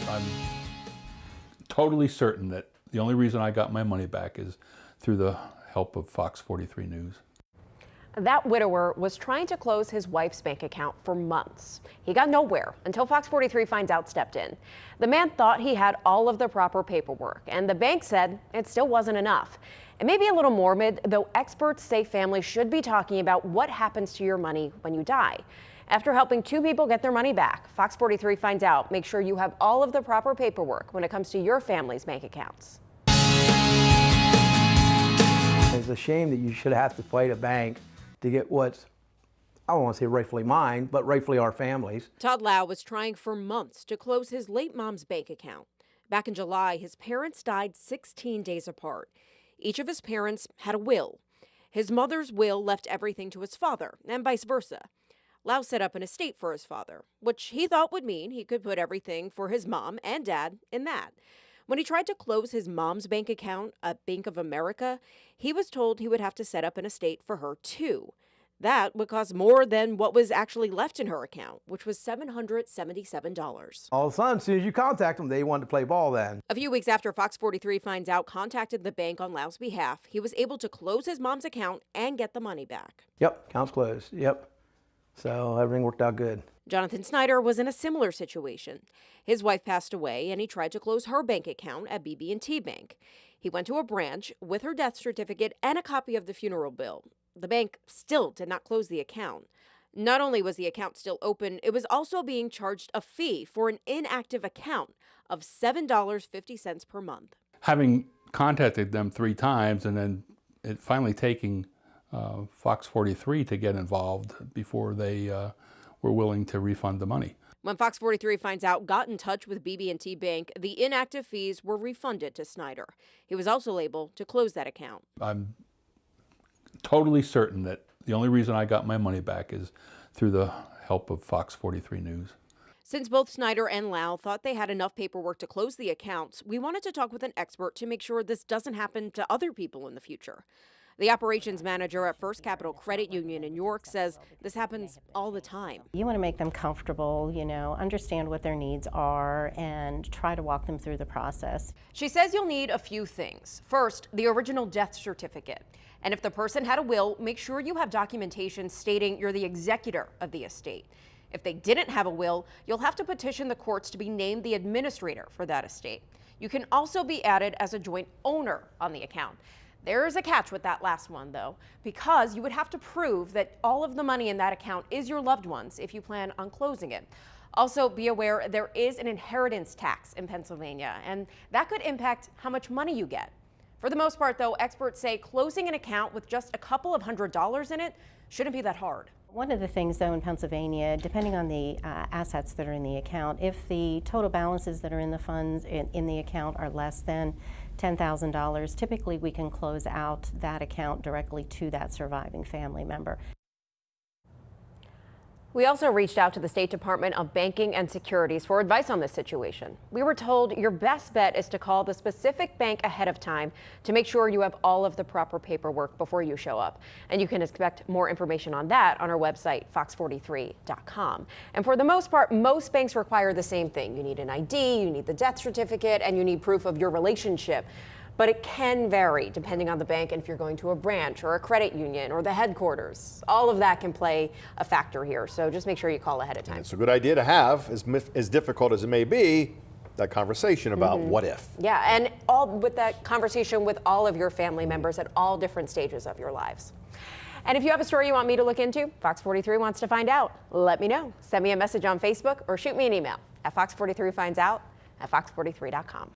I'm totally certain that the only reason I got my money back is through the help of Fox 43 News. That widower was trying to close his wife's bank account for months. He got nowhere until Fox 43 Finds Out stepped in. The man thought he had all of the proper paperwork, and the bank said it still wasn't enough. It may be a little morbid, though experts say families should be talking about what happens to your money when you die. After helping 2 people get their money back, Fox 43 Finds Out makes sure you have all of the proper paperwork when it comes to your family's bank accounts. It's a shame that you should have to fight a bank to get what's, I don't want to say rightfully mine, but rightfully our family's. Todd Lau was trying for months to close his late mom's bank account. Back in July, his parents died 16 days apart. Each of his parents had a will. His mother's will left everything to his father, and vice versa. Lau set up an estate for his father, which he thought would mean he could put everything for his mom and dad in that. When he tried to close his mom's bank account at Bank of America, he was told he would have to set up an estate for her too. That would cost more than what was actually left in her account, which was $777. All of a sudden, as soon as you contact them, they wanted to play ball then. A few weeks after Fox 43 Finds Out contacted the bank on Lau's behalf, he was able to close his mom's account and get the money back. Yep, account's closed, yep. So everything worked out good. Jonathan Snyder was in a similar situation. His wife passed away and he tried to close her bank account at BB&T Bank. He went to a branch with her death certificate and a copy of the funeral bill. The bank still did not close the account. Not only was the account still open, it was also being charged a fee for an inactive account of $7.50 per month. Having contacted them 3 times and then it finally taking Fox 43 to get involved before they were willing to refund the money. When Fox 43 Finds Out got in touch with BB&T Bank, the inactive fees were refunded to Snyder. He was also able to close that account. I'm totally certain that the only reason I got my money back is through the help of Fox 43 News. Since both Snyder and Lau thought they had enough paperwork to close the accounts, we wanted to talk with an expert to make sure this doesn't happen to other people in the future. The operations manager at First Capital Credit Union in York says this happens all the time. You want to make them comfortable, understand what their needs are, and try to walk them through the process. She says you'll need a few things. First, the original death certificate. And if the person had a will, make sure you have documentation stating you're the executor of the estate. If they didn't have a will, you'll have to petition the courts to be named the administrator for that estate. You can also be added as a joint owner on the account. There's a catch with that last one, though, because you would have to prove that all of the money in that account is your loved one's if you plan on closing it. Also, be aware there is an inheritance tax in Pennsylvania, and that could impact how much money you get. For the most part, though, experts say closing an account with just a couple of $100s in it shouldn't be that hard. One of the things, though, in Pennsylvania, depending on the assets that are in the account, if the total balances that are in the funds in the account are less than $10,000, typically we can close out that account directly to that surviving family member. We also reached out to the State Department of Banking and Securities for advice on this situation. We were told your best bet is to call the specific bank ahead of time to make sure you have all of the proper paperwork before you show up. And you can expect more information on that on our website, fox43.com. And for the most part, most banks require the same thing. You need an ID, you need the death certificate, and you need proof of your relationship. But it can vary depending on the bank and if you're going to a branch or a credit union or the headquarters. All of that can play a factor here, so just make sure you call ahead of time. It's a good idea to have, as difficult as it may be, that conversation about what if. Yeah, and all with that conversation with all of your family members at all different stages of your lives. And if you have a story you want me to look into, Fox 43 wants to find out. Let me know. Send me a message on Facebook or shoot me an email at fox43findsout@fox43.com.